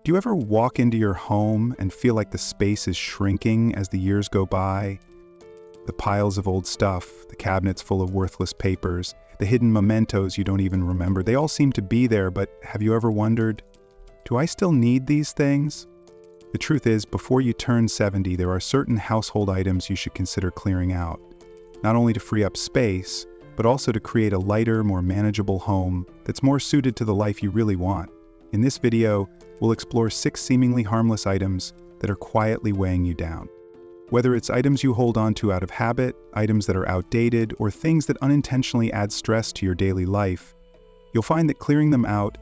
Do you ever walk into your home and feel like the space is shrinking as the years go by? The piles of old stuff, the cabinets full of worthless papers, the hidden mementos you don't even remember, they all seem to be there, but have you ever wondered, do I still need these things? The truth is, before you turn 70, there are certain household items you should consider clearing out, not only to free up space, but also to create a lighter, more manageable home that's more suited to the life you really want. In this video, we'll explore 6 seemingly harmless items that are quietly weighing you down. Whether it's items you hold on to out of habit, items that are outdated, or things that unintentionally add stress to your daily life, you'll find that clearing them out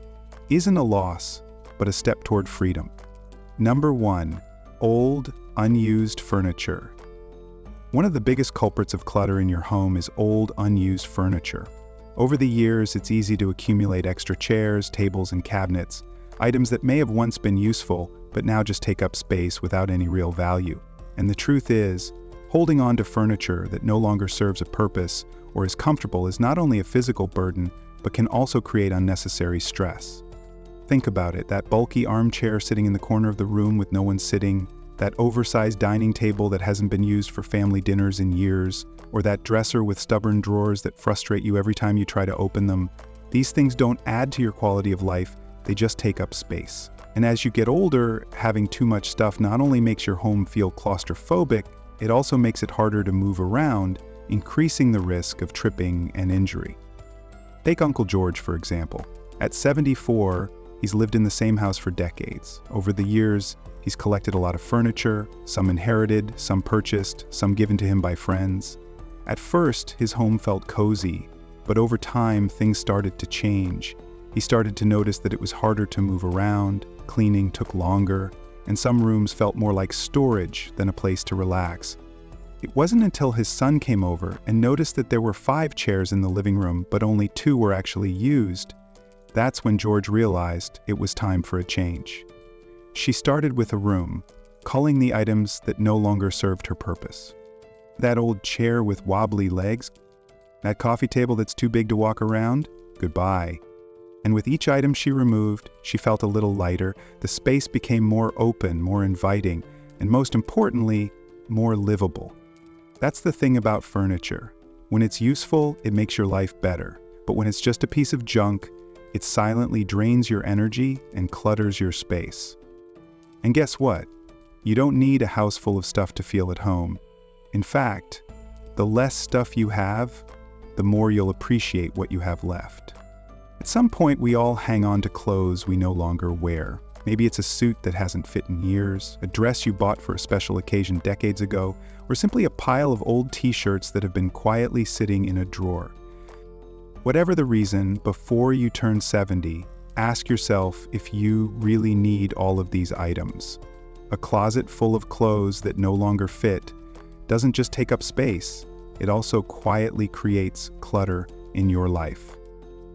isn't a loss, but a step toward freedom. Number 1. Old, unused furniture. One of the biggest culprits of clutter in your home is old, unused furniture. Over the years, it's easy to accumulate extra chairs, tables, and cabinets, items that may have once been useful, but now just take up space without any real value. And the truth is, holding on to furniture that no longer serves a purpose or is comfortable is not only a physical burden, but can also create unnecessary stress. Think about it, that bulky armchair sitting in the corner of the room with no one sitting, that oversized dining table that hasn't been used for family dinners in years, or that dresser with stubborn drawers that frustrate you every time you try to open them. These things don't add to your quality of life, they just take up space. And as you get older, having too much stuff not only makes your home feel claustrophobic, it also makes it harder to move around, increasing the risk of tripping and injury. Take Uncle George, for example. At 74, he's lived in the same house for decades. Over the years, he's collected a lot of furniture, some inherited, some purchased, some given to him by friends. At first, his home felt cozy, but over time, things started to change. He started to notice that it was harder to move around, cleaning took longer, and some rooms felt more like storage than a place to relax. It wasn't until his son came over and noticed that there were 5 chairs in the living room, but only 2 were actually used. That's when George realized it was time for a change. She started with a room, culling the items that no longer served her purpose. That old chair with wobbly legs, that coffee table that's too big to walk around, goodbye. And with each item she removed, she felt a little lighter. The space became more open, more inviting, and most importantly, more livable. That's the thing about furniture. When it's useful, it makes your life better. But when it's just a piece of junk, it silently drains your energy and clutters your space. And guess what? You don't need a house full of stuff to feel at home. In fact, the less stuff you have, the more you'll appreciate what you have left. At some point, we all hang on to clothes we no longer wear. Maybe it's a suit that hasn't fit in years, a dress you bought for a special occasion decades ago, or simply a pile of old t-shirts that have been quietly sitting in a drawer. Whatever the reason, before you turn 70, ask yourself if you really need all of these items. A closet full of clothes that no longer fit doesn't just take up space, it also quietly creates clutter in your life.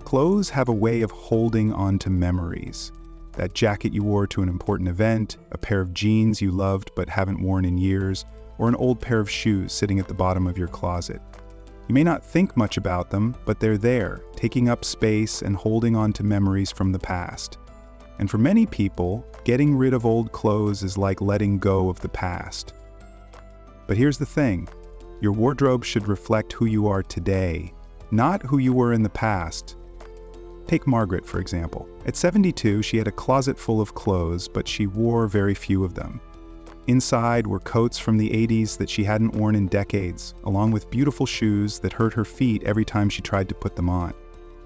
Clothes have a way of holding on to memories. That jacket you wore to an important event, a pair of jeans you loved but haven't worn in years, or an old pair of shoes sitting at the bottom of your closet. You may not think much about them, but they're there, taking up space and holding on to memories from the past. And for many people, getting rid of old clothes is like letting go of the past. But here's the thing, your wardrobe should reflect who you are today, not who you were in the past. Take Margaret, for example. At 72, she had a closet full of clothes, but she wore very few of them. Inside were coats from the 80s that she hadn't worn in decades, along with beautiful shoes that hurt her feet every time she tried to put them on.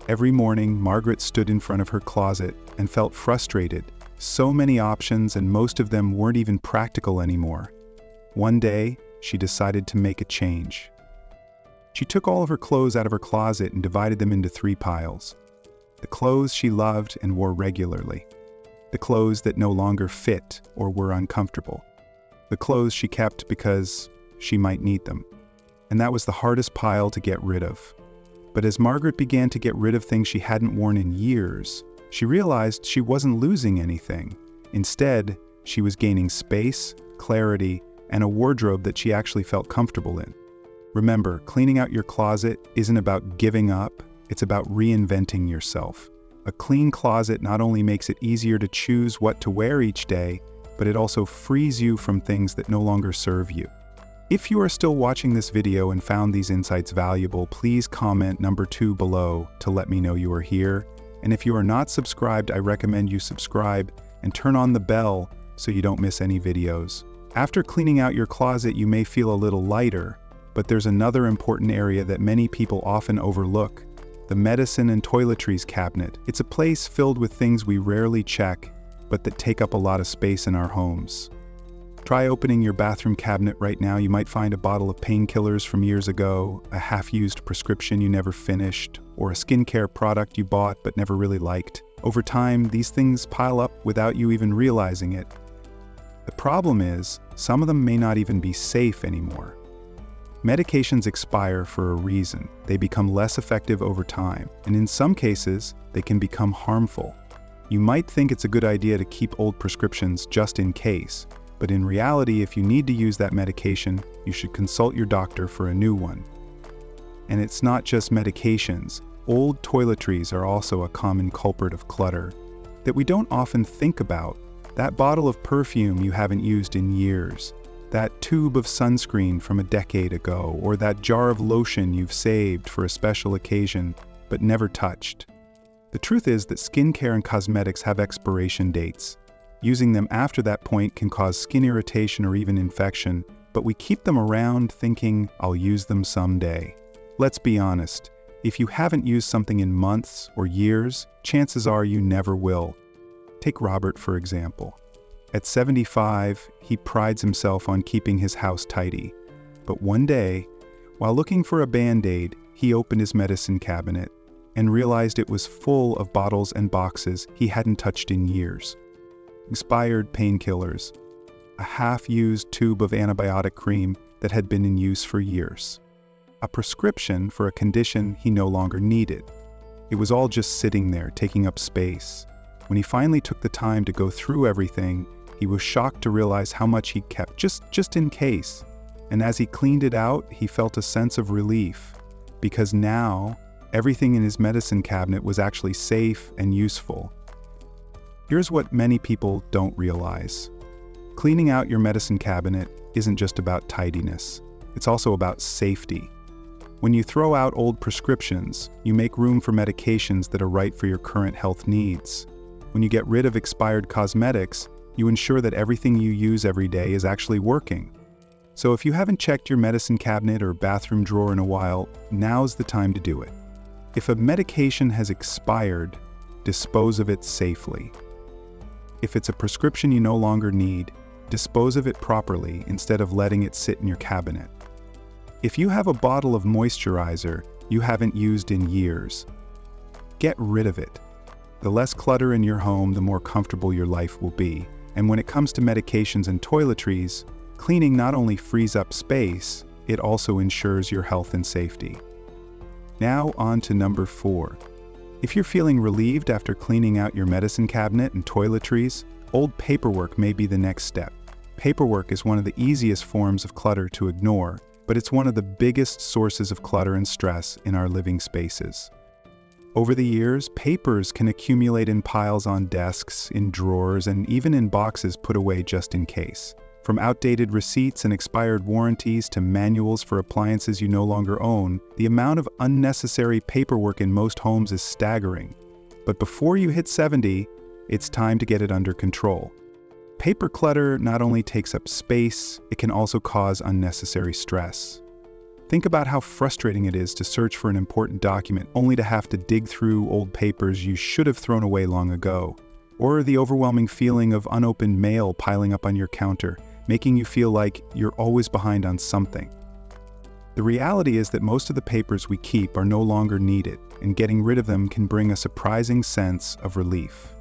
Every morning, Margaret stood in front of her closet and felt frustrated. So many options, and most of them weren't even practical anymore. One day, she decided to make a change. She took all of her clothes out of her closet and divided them into 3 piles. The clothes she loved and wore regularly. The clothes that no longer fit or were uncomfortable. The clothes she kept because she might need them. And that was the hardest pile to get rid of. But as Margaret began to get rid of things she hadn't worn in years, she realized she wasn't losing anything. Instead, she was gaining space, clarity, and a wardrobe that she actually felt comfortable in. Remember, cleaning out your closet isn't about giving up, it's about reinventing yourself. A clean closet not only makes it easier to choose what to wear each day, but it also frees you from things that no longer serve you. If you are still watching this video and found these insights valuable, please comment number 2 below to let me know you are here. And if you are not subscribed, I recommend you subscribe and turn on the bell so you don't miss any videos. After cleaning out your closet, you may feel a little lighter, but there's another important area that many people often overlook: the medicine and toiletries cabinet. It's a place filled with things we rarely check, but that take up a lot of space in our homes. Try opening your bathroom cabinet right now. You might find a bottle of painkillers from years ago, a half-used prescription you never finished, or a skincare product you bought but never really liked. Over time, these things pile up without you even realizing it. The problem is, some of them may not even be safe anymore. Medications expire for a reason. They become less effective over time, and in some cases, they can become harmful. You might think it's a good idea to keep old prescriptions just in case, but in reality, if you need to use that medication, you should consult your doctor for a new one. And it's not just medications. Old toiletries are also a common culprit of clutter that we don't often think about. That bottle of perfume you haven't used in years, that tube of sunscreen from a decade ago, or that jar of lotion you've saved for a special occasion but never touched. The truth is that skincare and cosmetics have expiration dates. Using them after that point can cause skin irritation or even infection, but we keep them around thinking, "I'll use them someday." Let's be honest, if you haven't used something in months or years, chances are you never will. Take Robert, for example. At 75, he prides himself on keeping his house tidy. But one day, while looking for a Band-Aid, he opened his medicine cabinet and realized it was full of bottles and boxes he hadn't touched in years. Expired painkillers, a half-used tube of antibiotic cream that had been in use for years, a prescription for a condition he no longer needed. It was all just sitting there, taking up space. When he finally took the time to go through everything, he was shocked to realize how much he kept, just in case. And as he cleaned it out, he felt a sense of relief, because now everything in his medicine cabinet was actually safe and useful. Here's what many people don't realize. Cleaning out your medicine cabinet isn't just about tidiness. It's also about safety. When you throw out old prescriptions, you make room for medications that are right for your current health needs. When you get rid of expired cosmetics, you ensure that everything you use every day is actually working. So if you haven't checked your medicine cabinet or bathroom drawer in a while, now's the time to do it. If a medication has expired, dispose of it safely. If it's a prescription you no longer need, dispose of it properly instead of letting it sit in your cabinet. If you have a bottle of moisturizer you haven't used in years, get rid of it. The less clutter in your home, the more comfortable your life will be. And when it comes to medications and toiletries, cleaning not only frees up space, it also ensures your health and safety. Now on to number 4. If you're feeling relieved after cleaning out your medicine cabinet and toiletries, old paperwork may be the next step. Paperwork is one of the easiest forms of clutter to ignore, but it's one of the biggest sources of clutter and stress in our living spaces. Over the years, papers can accumulate in piles on desks, in drawers, and even in boxes put away just in case. From outdated receipts and expired warranties to manuals for appliances you no longer own, the amount of unnecessary paperwork in most homes is staggering. But before you hit 70, it's time to get it under control. Paper clutter not only takes up space, it can also cause unnecessary stress. Think about how frustrating it is to search for an important document only to have to dig through old papers you should have thrown away long ago. Or the overwhelming feeling of unopened mail piling up on your counter, making you feel like you're always behind on something. The reality is that most of the papers we keep are no longer needed, and getting rid of them can bring a surprising sense of relief.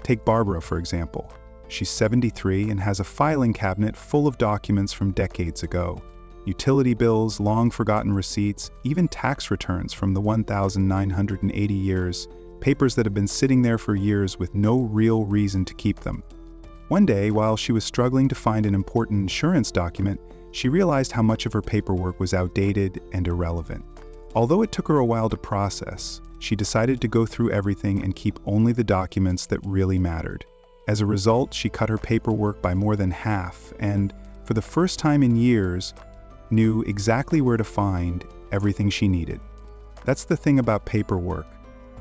Take Barbara, for example. She's 73 and has a filing cabinet full of documents from decades ago. Utility bills, long-forgotten receipts, even tax returns from the 1,980 years, papers that have been sitting there for years with no real reason to keep them. One day, while she was struggling to find an important insurance document, she realized how much of her paperwork was outdated and irrelevant. Although it took her a while to process, she decided to go through everything and keep only the documents that really mattered. As a result, she cut her paperwork by more than half and, for the first time in years, knew exactly where to find everything she needed. That's the thing about paperwork.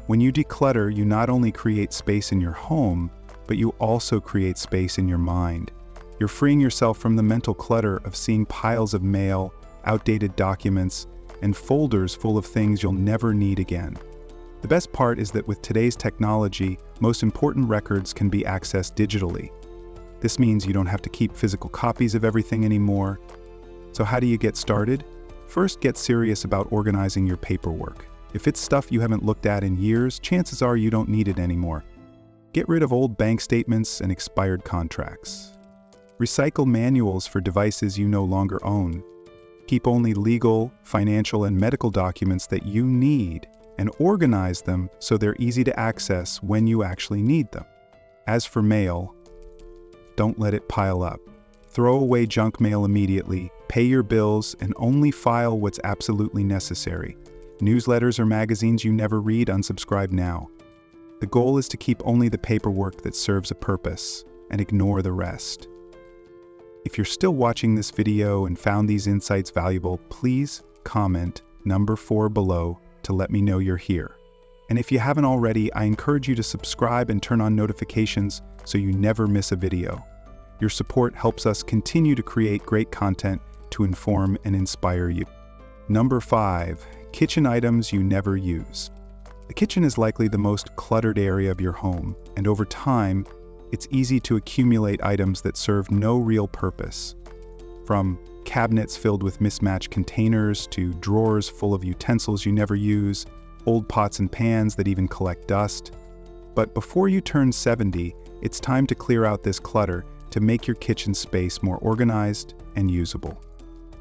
When you declutter, you not only create space in your home, but you also create space in your mind. You're freeing yourself from the mental clutter of seeing piles of mail, outdated documents, and folders full of things you'll never need again. The best part is that with today's technology, most important records can be accessed digitally. This means you don't have to keep physical copies of everything anymore. So how do you get started? First, get serious about organizing your paperwork. If it's stuff you haven't looked at in years, chances are you don't need it anymore. Get rid of old bank statements and expired contracts. Recycle manuals for devices you no longer own. Keep only legal, financial, and medical documents that you need, and organize them so they're easy to access when you actually need them. As for mail, don't let it pile up. Throw away junk mail immediately, pay your bills, and only file what's absolutely necessary. Newsletters or magazines you never read, unsubscribe now. The goal is to keep only the paperwork that serves a purpose and ignore the rest. If you're still watching this video and found these insights valuable, please comment number 4 below to let me know you're here. And if you haven't already, I encourage you to subscribe and turn on notifications so you never miss a video. Your support helps us continue to create great content to inform and inspire you. Number 5. Kitchen items you never use. The kitchen is likely the most cluttered area of your home, and over time, it's easy to accumulate items that serve no real purpose. From cabinets filled with mismatched containers to drawers full of utensils you never use, old pots and pans that even collect dust. But before you turn 70, it's time to clear out this clutter to make your kitchen space more organized and usable.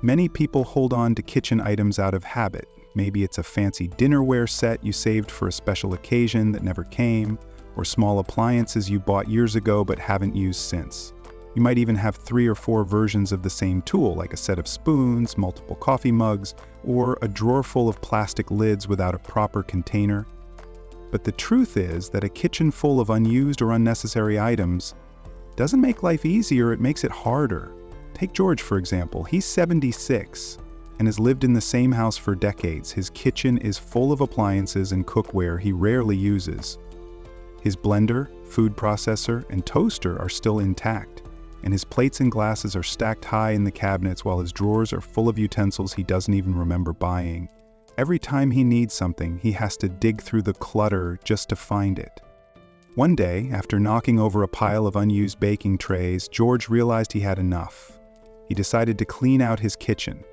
Many people hold on to kitchen items out of habit. Maybe it's a fancy dinnerware set you saved for a special occasion that never came, or small appliances you bought years ago but haven't used since. You might even have 3 or 4 versions of the same tool, like a set of spoons, multiple coffee mugs, or a drawer full of plastic lids without a proper container. But the truth is that a kitchen full of unused or unnecessary items doesn't make life easier, it makes it harder. Take George, for example. He's 76 and has lived in the same house for decades. His kitchen is full of appliances and cookware he rarely uses. His blender, food processor, and toaster are still intact, and his plates and glasses are stacked high in the cabinets while his drawers are full of utensils he doesn't even remember buying. Every time he needs something, he has to dig through the clutter just to find it. One day, after knocking over a pile of unused baking trays, George realized he had enough. He decided to clean out his kitchen.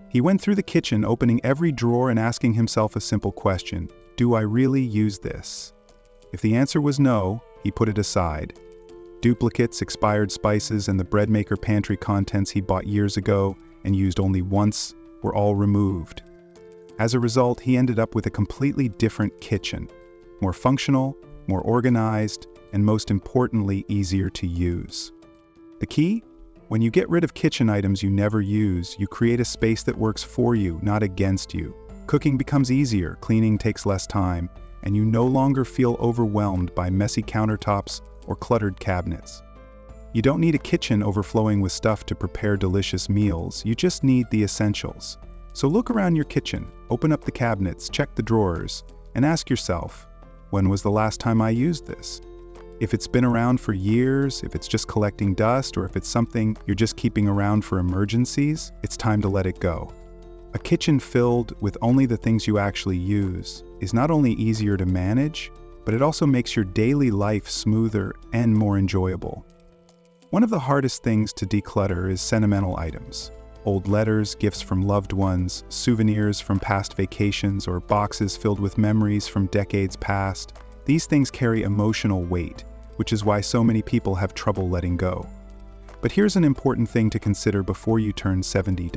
He went through the kitchen, opening every drawer and asking himself a simple question: do I really use this? If the answer was no, he put it aside. Duplicates, expired spices, and the bread maker pantry contents he bought years ago and used only once were all removed. As a result, he ended up with a completely different kitchen, more functional, more organized, and most importantly, easier to use. The key? When you get rid of kitchen items you never use, you create a space that works for you, not against you. Cooking becomes easier, cleaning takes less time, and you no longer feel overwhelmed by messy countertops or cluttered cabinets. You don't need a kitchen overflowing with stuff to prepare delicious meals, you just need the essentials. So look around your kitchen, open up the cabinets, check the drawers, and ask yourself, when was the last time I used this? If it's been around for years, if it's just collecting dust, or if it's something you're just keeping around for emergencies, it's time to let it go. A kitchen filled with only the things you actually use is not only easier to manage, but it also makes your daily life smoother and more enjoyable. One of the hardest things to declutter is sentimental items. Old letters, gifts from loved ones, souvenirs from past vacations, or boxes filled with memories from decades past. These things carry emotional weight, which is why so many people have trouble letting go. But here's an important thing to consider before you turn 70.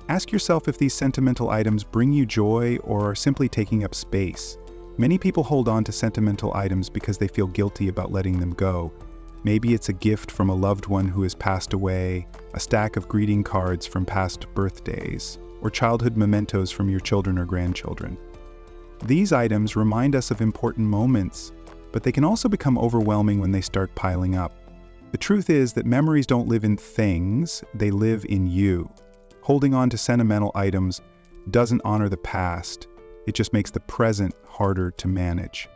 Ask yourself if these sentimental items bring you joy or are simply taking up space. Many people hold on to sentimental items because they feel guilty about letting them go. Maybe it's a gift from a loved one who has passed away, a stack of greeting cards from past birthdays, or childhood mementos from your children or grandchildren. These items remind us of important moments, but they can also become overwhelming when they start piling up. The truth is that memories don't live in things, they live in you. Holding on to sentimental items doesn't honor the past, it just makes the present harder to manage.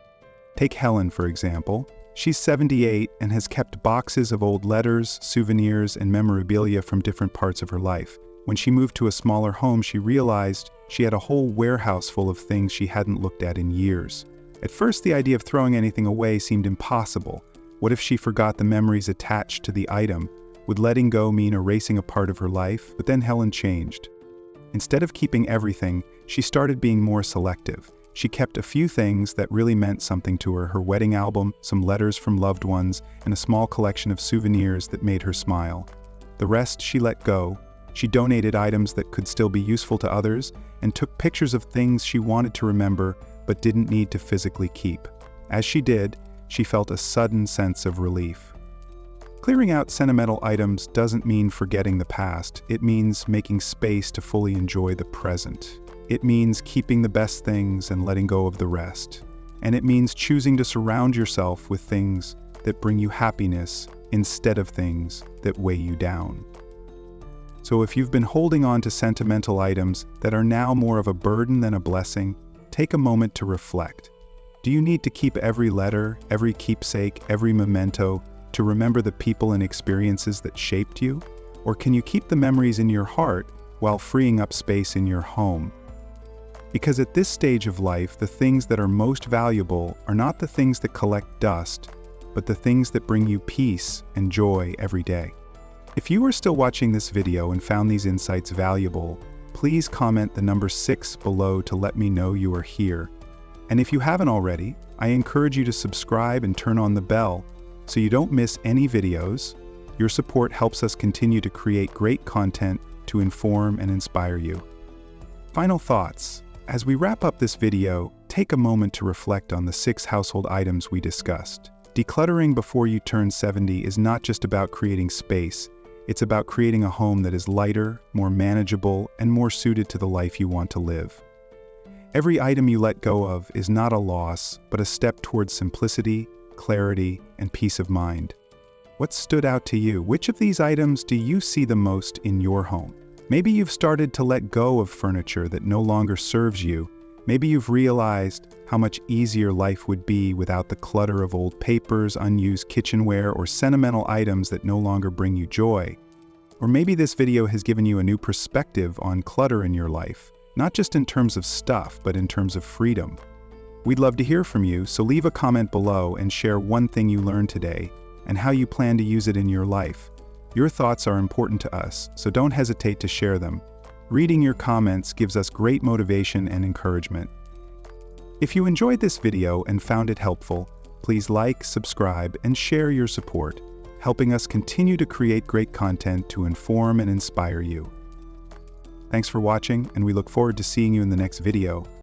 Take Helen, for example. She's 78 and has kept boxes of old letters, souvenirs, and memorabilia from different parts of her life. When she moved to a smaller home, she realized she had a whole warehouse full of things she hadn't looked at in years. At first, the idea of throwing anything away seemed impossible. What if she forgot the memories attached to the item? Would letting go mean erasing a part of her life? But then Helen changed. Instead of keeping everything, she started being more selective. She kept a few things that really meant something to her: her wedding album, some letters from loved ones, and a small collection of souvenirs that made her smile. The rest she let go. She donated items that could still be useful to others, and took pictures of things she wanted to remember but didn't need to physically keep. As she did, she felt a sudden sense of relief. Clearing out sentimental items doesn't mean forgetting the past. It means making space to fully enjoy the present. It means keeping the best things and letting go of the rest. And it means choosing to surround yourself with things that bring you happiness instead of things that weigh you down. So if you've been holding on to sentimental items that are now more of a burden than a blessing, take a moment to reflect. Do you need to keep every letter, every keepsake, every memento to remember the people and experiences that shaped you? Or can you keep the memories in your heart while freeing up space in your home? Because at this stage of life, the things that are most valuable are not the things that collect dust, but the things that bring you peace and joy every day. If you are still watching this video and found these insights valuable, please comment the number 6 below to let me know you are here. And if you haven't already, I encourage you to subscribe and turn on the bell so you don't miss any videos. Your support helps us continue to create great content to inform and inspire you. Final thoughts. As we wrap up this video, take a moment to reflect on the 6 household items we discussed. Decluttering before you turn 70 is not just about creating space, it's about creating a home that is lighter, more manageable, and more suited to the life you want to live. Every item you let go of is not a loss, but a step towards simplicity, clarity, and peace of mind. What stood out to you? Which of these items do you see the most in your home? Maybe you've started to let go of furniture that no longer serves you. Maybe you've realized how much easier life would be without the clutter of old papers, unused kitchenware, or sentimental items that no longer bring you joy. Or maybe this video has given you a new perspective on clutter in your life, not just in terms of stuff, but in terms of freedom. We'd love to hear from you, so leave a comment below and share one thing you learned today and how you plan to use it in your life. Your thoughts are important to us, so don't hesitate to share them. Reading your comments gives us great motivation and encouragement. If you enjoyed this video and found it helpful, please like, subscribe, and share your support, helping us continue to create great content to inform and inspire you. Thanks for watching, and we look forward to seeing you in the next video.